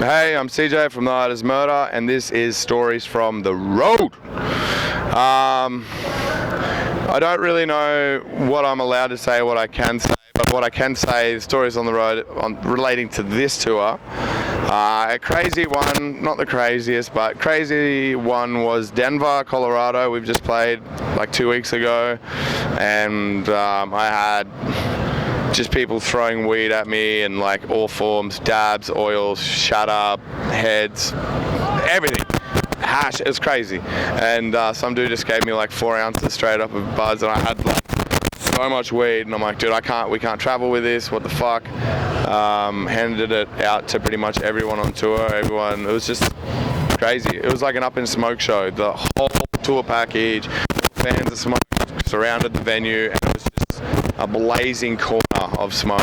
Hey, I'm CJ from The Art is Murder, and this is Stories from the Road. I don't really know what I'm allowed to say, what I can say, but what I can say is Stories on the Road relating to this tour. A crazy one, not the craziest, but crazy one was Denver, Colorado. We've just played like 2 weeks ago, and I had just people throwing weed at me in like all forms, dabs, oils, shut up, heads, everything. Hash, it was crazy. And some dude just gave me like 4 ounces straight up of buds, and I had like so much weed, and I'm like, dude, we can't travel with this, what the fuck? Handed it out to pretty much everyone on tour, it was just crazy. It was like an Up in Smoke show. The whole tour package, fans of smoke surrounded the venue, and it was just a blazing corner of smoke.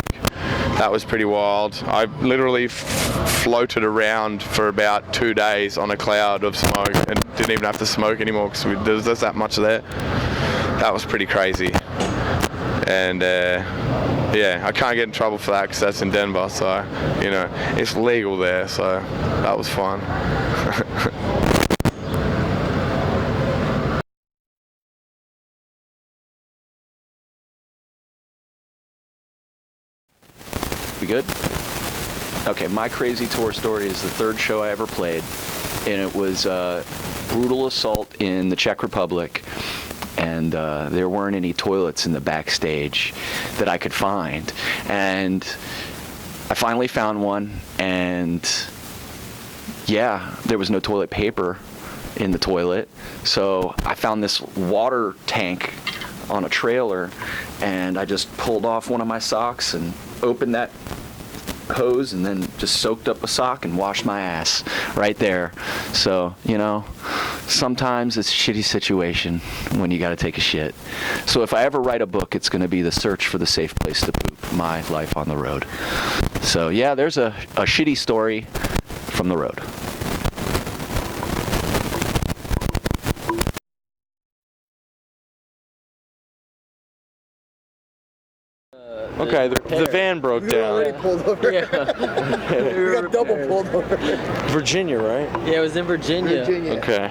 That was pretty wild. I literally floated around for about 2 days on a cloud of smoke and didn't even have to smoke anymore because there's that much there. That was pretty crazy. And yeah, I can't get in trouble for that because that's in Denver, so, you know, it's legal there, so that was fun. We good? Okay, my crazy tour story is the 3rd show I ever played, and it was brutal assault in the Czech Republic, and there weren't any toilets in the backstage that I could find, and I finally found one, and yeah, there was no toilet paper in the toilet, so I found this water tank on a trailer, and I just pulled off one of my socks and opened that hose and then just soaked up a sock and washed my ass right there. So, you know, sometimes it's a shitty situation when you got to take a shit. So if I ever write a book, it's going to be The Search for the Safe Place to Poop, My Life on the Road. So yeah, there's a shitty story from the road. Okay, the van broke down. We already pulled over. Yeah. We got double pulled over. Virginia, right? Yeah, it was in Virginia. Okay.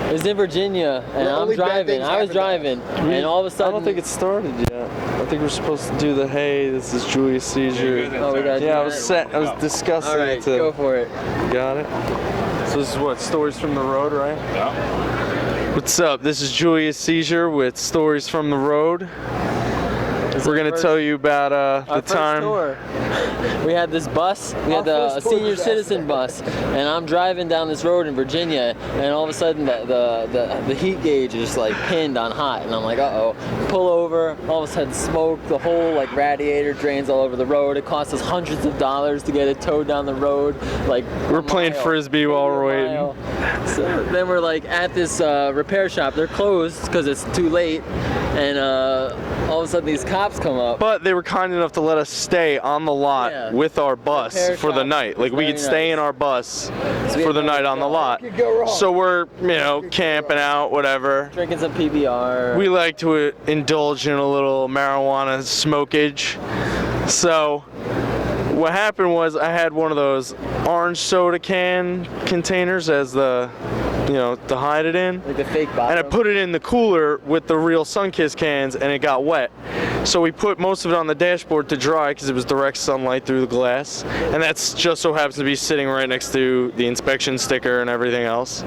It was in Virginia, and I'm driving. I was driving, and all of a sudden. I don't think it started yet. I think we're supposed to do the hey, this is Julius Seizure. Oh, we gotta do yeah, that? I was discussing All right, it. go for it. Got it? So this is what, Stories from the Road, right? Yeah. What's up? This is Julius Seizure with Stories from the Road. We're going to tell you about the time. Tour. We had this bus, we had a senior citizen bus, and I'm driving down this road in Virginia, and all of a sudden the heat gauge is like pinned on hot, and I'm like, uh-oh. Pull over, all of a sudden smoke, the whole like radiator drains all over the road. It cost us hundreds of dollars to get it towed down the road. Like we're playing frisbee while we're waiting. So then we're like at this repair shop. They're closed because it's too late, and all of a sudden these cops come up. But they were kind enough to let us stay on the lot with our bus for the night. Like we could stay in our bus for the night on the lot. So we're, you know, camping out, whatever. Drinking some PBR. We like to indulge in a little marijuana smokage. So what happened was I had one of those orange soda can containers as the, you know, to hide it in. Like the fake bottle. And I put it in the cooler with the real Sunkist cans, and it got wet. So we put most of it on the dashboard to dry because it was direct sunlight through the glass. And that's just so happens to be sitting right next to the inspection sticker and everything else.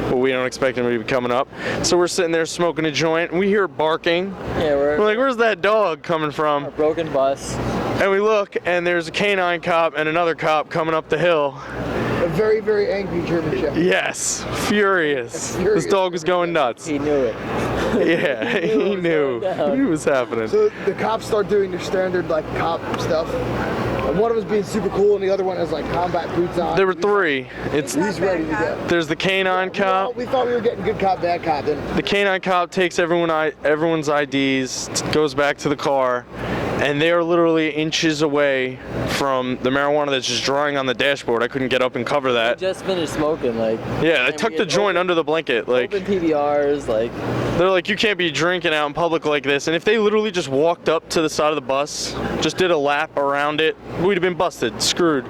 But we don't expect them to be coming up. So we're sitting there smoking a joint, and we hear barking. Yeah, we're like, where's that dog coming from? A broken bus. And we look, and there's a canine cop and another cop coming up the hill. A very, very angry German Shepherd. Yes, furious. This dog was going nuts. He knew it. Yeah, he knew. He was happening. So the cops start doing their standard like cop stuff. And one of us being super cool, and the other one has like combat boots on. There were 3. He's ready to go. There's the canine cop. We thought we were getting good cop, bad cop. Then the canine cop takes everyone's IDs, goes back to the car, and they are literally inches away from the marijuana that's just drying on the dashboard. I couldn't get up and cover that. We just finished smoking, like. Yeah, I tucked the joint under the blanket, like. Open PBRs, like. They're like, you can't be drinking out in public like this. And if they literally just walked up to the side of the bus, just did a lap around it, we'd have been busted, screwed.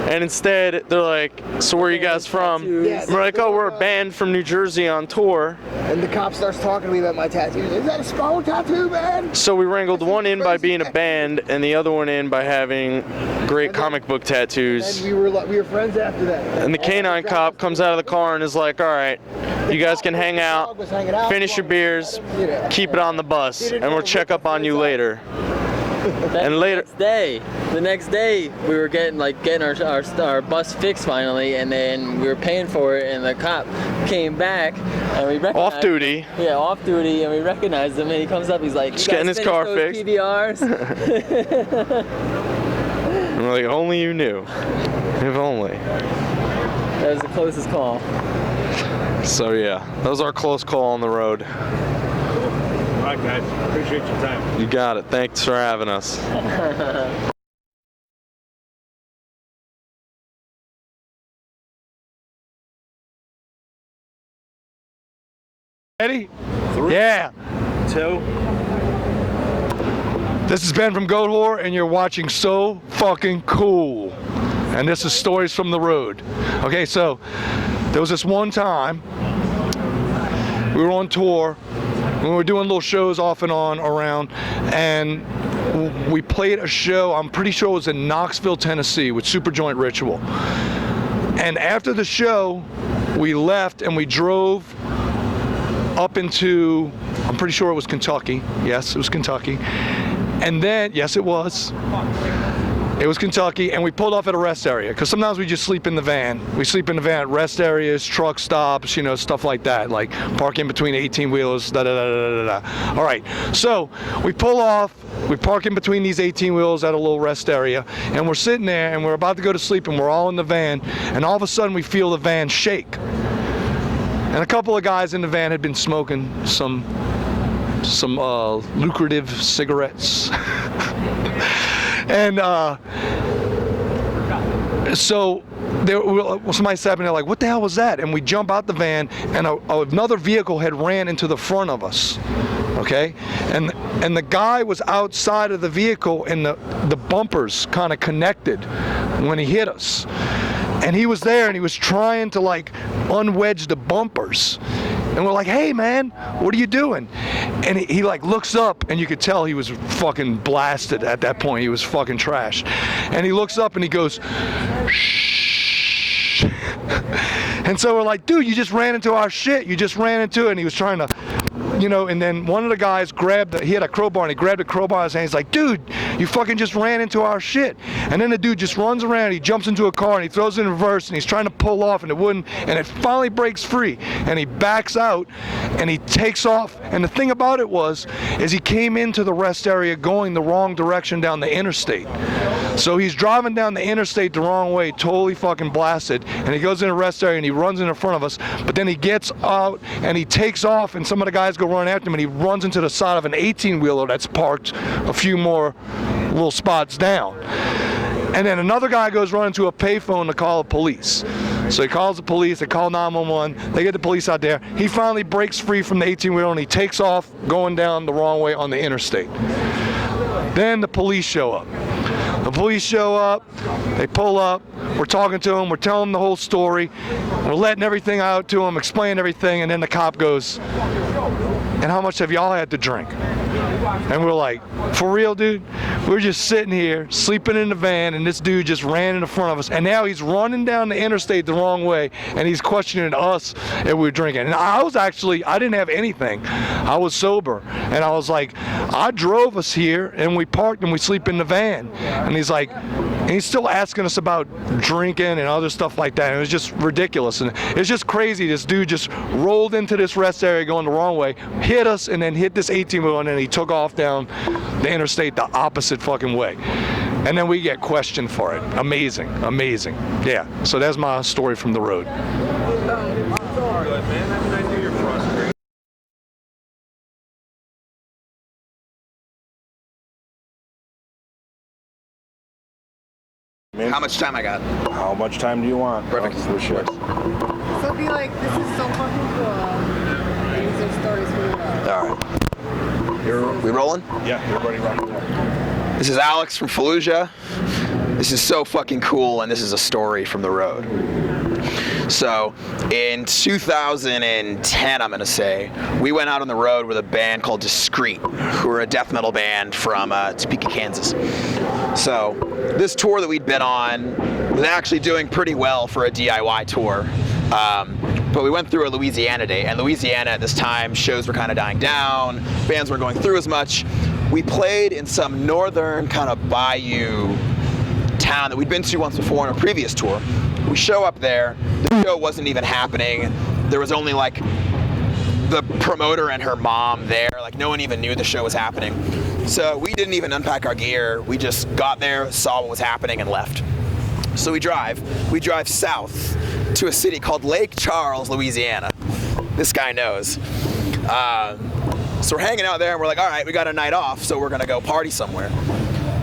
And instead, they're like, so where are you guys from? Yeah, We're like, oh, we're a band from New Jersey on tour. And the cop starts talking to me about my tattoos. Is that a Spawn tattoo, man? So we wrangled one in by being a band and the other one in by having great comic book tattoos. And we were friends after that. And the canine cop comes out of the car and is like, all right, you guys can hang out, finish your beers, keep it on the bus, and we'll check up on you later. And later, the next day, we were getting our bus fixed finally, and then we were paying for it, and the cop came back, and we recognized off duty. Yeah, off duty, and we recognized him, and he comes up, he's like, just getting his car fixed. PBRs. And we're like, only you knew. If only. That was the closest call. So yeah, that was our close call on the road. All right, guys. Appreciate your time. You got it. Thanks for having us. Ready? 3, yeah. 2. This is Ben from Goatwhore, and you're watching So Fucking Cool. And this is Stories from the Road. Okay, so there was this one time we were on tour. We were doing little shows off and on around, and we played a show, I'm pretty sure it was in Knoxville, Tennessee, with Superjoint Ritual. And after the show, we left and we drove up into, I'm pretty sure it was Kentucky. Yes, it was Kentucky. And then, yes, it was. It was Kentucky, and we pulled off at a rest area, because sometimes we just sleep in the van. We sleep in the van at rest areas, truck stops, you know, stuff like that, like park in between 18-wheelers, da-da-da-da-da-da. All right, so we pull off, we park in between these 18-wheelers at a little rest area, and we're sitting there, and we're about to go to sleep, and we're all in the van, and all of a sudden we feel the van shake. And a couple of guys in the van had been smoking some lucrative cigarettes. And so somebody sat in there like, what the hell was that? And we jump out the van, and another vehicle had ran into the front of us. Okay, and the guy was outside of the vehicle, and the bumpers kind of connected when he hit us. And he was there, and he was trying to like unwedge the bumpers. And we're like, hey man, what are you doing? And he like looks up, and you could tell he was fucking blasted at that point. He was fucking trashed. And he looks up and he goes, shh. And so we're like, dude, you just ran into our shit. You just ran into it. And he was trying to, you know, and then one of the guys he had a crowbar, and he grabbed a crowbar in his hand. He's like, dude, you fucking just ran into our shit. And then the dude just runs around, he jumps into a car, and he throws it in reverse, and he's trying to pull off, and it wouldn't, and it finally breaks free, and he backs out, and he takes off. And the thing about it is he came into the rest area going the wrong direction down the interstate. So he's driving down the interstate the wrong way, totally fucking blasted, and he goes in the rest area, and he runs in front of us, but then he gets out, and he takes off, and some of the guys go running after him, and he runs into the side of an 18-wheeler that's parked a few more little spots down. And then another guy goes running to a payphone to call the police. So he calls the police, they call 911, they get the police out there. He finally breaks free from the 18-wheeler, and he takes off going down the wrong way on the interstate. Then the police show up. The police show up, they pull up, we're talking to them, we're telling them the whole story, we're letting everything out to them, explaining everything, and then the cop goes, and how much have y'all had to drink? And we're like, for real, dude? We're just sitting here, sleeping in the van, and this dude just ran in front of us, and now he's running down the interstate the wrong way, and he's questioning us if we were drinking. And I didn't have anything. I was sober, and I was like, I drove us here, and we parked, and we sleep in the van. And he's like, and he's still asking us about drinking and other stuff like that. And it was just ridiculous, and it's just crazy. This dude just rolled into this rest area going the wrong way, hit us, and then hit this 18-wheeler, and then he took off down the interstate the opposite fucking way. And then we get questioned for it. Amazing, amazing. Yeah, so that's my story from the road. How much time I got? How much time do you want? Perfect. For sure. So be like, this is so fucking cool. These are stories for you. All right. We rolling? Yeah, everybody rocking. This is Alex from Fallujah. This is so fucking cool, and this is a story from the road. So, in 2010, I'm gonna say, we went out on the road with a band called Discreet, who are a death metal band from Topeka, Kansas. So, this tour that we'd been on was actually doing pretty well for a DIY tour. But we went through a Louisiana day, and Louisiana at this time, shows were kind of dying down, bands weren't going through as much. We played in some northern kind of bayou town that we'd been to once before on a previous tour. We show up there, the show wasn't even happening. There was only like the promoter and her mom there, like no one even knew the show was happening. So we didn't even unpack our gear. We just got there, saw what was happening, and left. So we drive south to a city called Lake Charles, Louisiana. This guy knows. So we're hanging out there and we're like, all right, we got a night off, so we're gonna go party somewhere.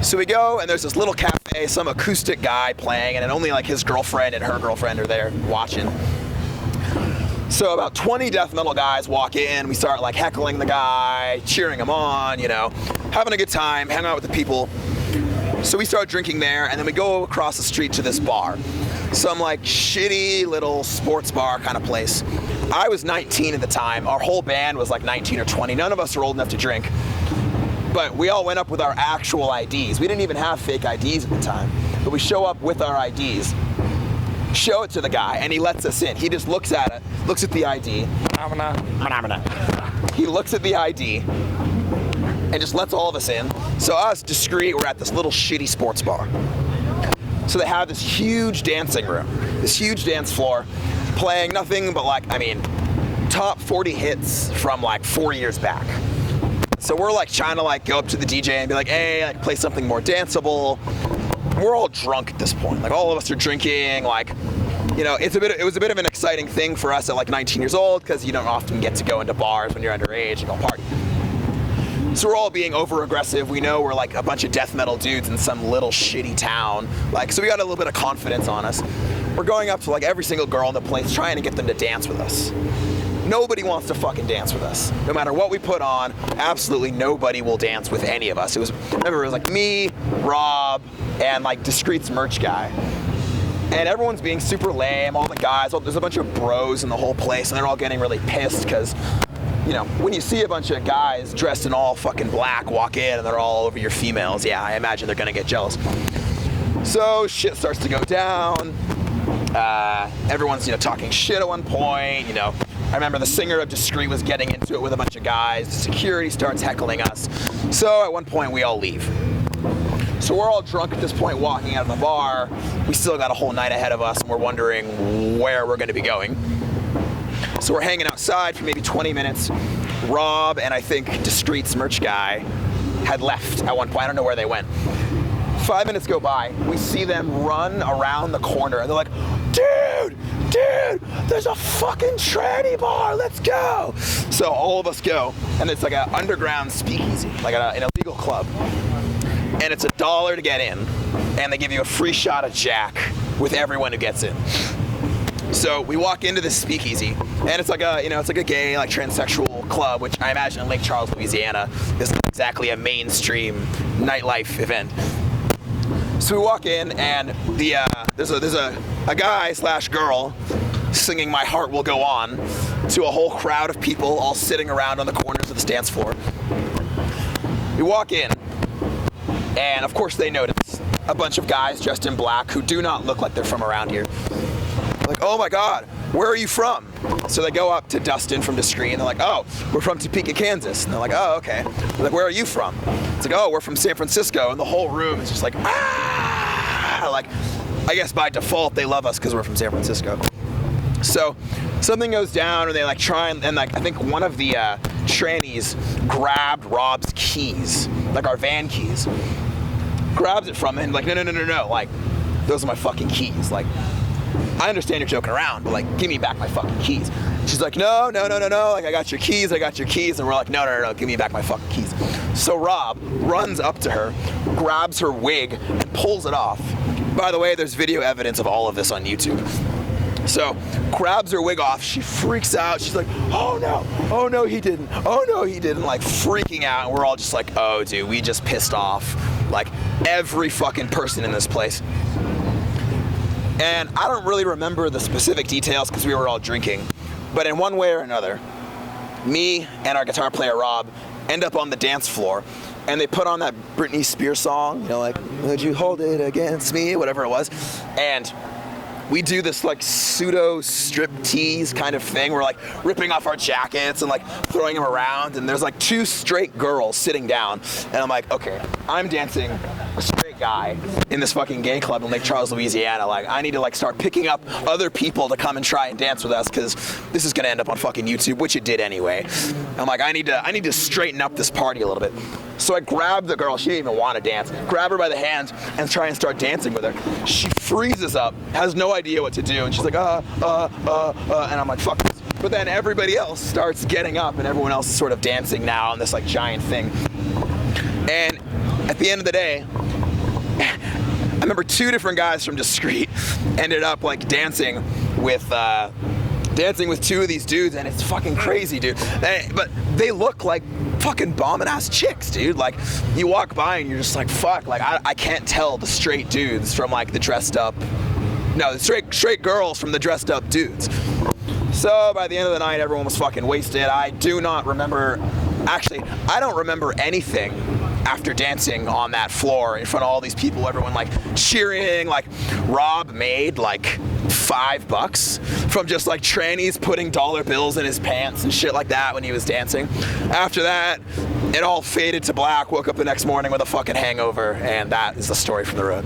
So we go, and there's this little cafe, some acoustic guy playing, and only like his girlfriend and her girlfriend are there watching. So about 20 death metal guys walk in, we start like heckling the guy, cheering him on, you know, having a good time, hanging out with the people. So we start drinking there, and then we go across the street to this bar. Some like shitty little sports bar kind of place. I was 19 at the time, our whole band was like 19 or 20, none of us were old enough to drink. But we all went up with our actual IDs. We didn't even have fake IDs at the time. But we show up with our IDs, show it to the guy, and he lets us in. He just looks at it, looks at the ID. He looks at the ID and just lets all of us in. So us, Discreet, we're at this little shitty sports bar. So they have this huge dancing room, this huge dance floor, playing nothing but like, I mean, top 40 hits from like 4 years back. So we're like trying to like go up to the DJ and be like, hey, like play something more danceable. We're all drunk at this point. Like all of us are drinking. Like, you know, it was a bit of an exciting thing for us at like 19 years old because you don't often get to go into bars when you're underage and go party. So we're all being over aggressive. We know we're like a bunch of death metal dudes in some little shitty town. Like, so we got a little bit of confidence on us. We're going up to like every single girl in the place trying to get them to dance with us. Nobody wants to fucking dance with us. No matter what we put on, absolutely nobody will dance with any of us. It was like me, Rob, and like Discreet's merch guy. And everyone's being super lame, all the guys, there's a bunch of bros in the whole place, and they're all getting really pissed because, you know, when you see a bunch of guys dressed in all fucking black walk in and they're all over your females, yeah, I imagine they're gonna get jealous. So shit starts to go down. Everyone's, you know, talking shit at one point, you know. I remember the singer of Discreet was getting into it with a bunch of guys. The security starts heckling us. So at one point we all leave. So we're all drunk at this point walking out of the bar. We still got a whole night ahead of us and we're wondering where we're gonna be going. So we're hanging outside for maybe 20 minutes. Rob and I think Discreet's merch guy had left at one point. I don't know where they went. 5 minutes go by. We see them run around the corner and they're like, dude, there's a fucking tranny bar, let's go. So all of us go, and it's like an underground speakeasy, like an illegal club. And it's $1 to get in, and they give you a free shot of Jack with everyone who gets in. So we walk into this speakeasy, and it's like a, you know, it's like a gay, like transsexual club, which I imagine in Lake Charles, Louisiana, is exactly a mainstream nightlife event. So we walk in, and there's a guy / girl singing "My Heart Will Go On" to a whole crowd of people all sitting around on the corners of the dance floor. We walk in, and of course they notice a bunch of guys dressed in black who do not look like they're from around here. Like, oh my God, where are you from? So they go up to Dustin from Discreet and they're like, oh, we're from Topeka, Kansas. And they're like, oh, okay. They're like, where are you from? It's like, oh, we're from San Francisco. And the whole room is just like, ah! Like, I guess by default they love us because we're from San Francisco. So something goes down and they like try and like, I think one of the trannies grabbed Rob's keys, like our van keys. Grabs it from him, like, no, like, those are my fucking keys. Like, I understand you're joking around, but like, give me back my fucking keys. She's like, no, like, I got your keys. And we're like, no, give me back my fucking keys. So Rob runs up to her, grabs her wig, and pulls it off. By the way, there's video evidence of all of this on YouTube. So, grabs her wig off, she freaks out, she's like, oh no, he didn't, like freaking out, and we're all just like, oh dude, we just pissed off Like, every fucking person in this place. And I don't really remember the specific details because we were all drinking. But in one way or another, me and our guitar player Rob end up on the dance floor, and they put on that Britney Spears song, you know, like, would you hold it against me, whatever it was. And we do this like pseudo strip tease kind of thing. We're like ripping off our jackets and like throwing them around, and there's like 2 straight girls sitting down, and I'm like, okay, I'm dancing a straight guy in this fucking gay club in Lake Charles, Louisiana. Like, I need to like start picking up other people to come and try and dance with us, because this is gonna end up on fucking YouTube, which it did anyway. I'm like, I need to straighten up this party a little bit. So I grab the girl, she didn't even want to dance, grab her by the hand and try and start dancing with her. She freezes up, has no idea what to do, and she's like, and I'm like, fuck this. But then everybody else starts getting up, and everyone else is sort of dancing now on this like giant thing. And at the end of the day, I remember 2 different guys from Discreet ended up like dancing with 2 of these dudes, and it's fucking crazy, dude. But they look like fucking bombing ass chicks, dude. Like, you walk by and you're just like, fuck, like I can't tell the straight dudes from like the dressed up, no, the straight girls from the dressed up dudes. So by the end of the night, everyone was fucking wasted. I do not remember, actually, I don't remember anything after dancing on that floor in front of all these people, everyone like cheering. Like, Rob made like $5 from just like trannies putting dollar bills in his pants and shit like that when he was dancing. After that, it all faded to black. Woke up the next morning with a fucking hangover, and that is the story from the road.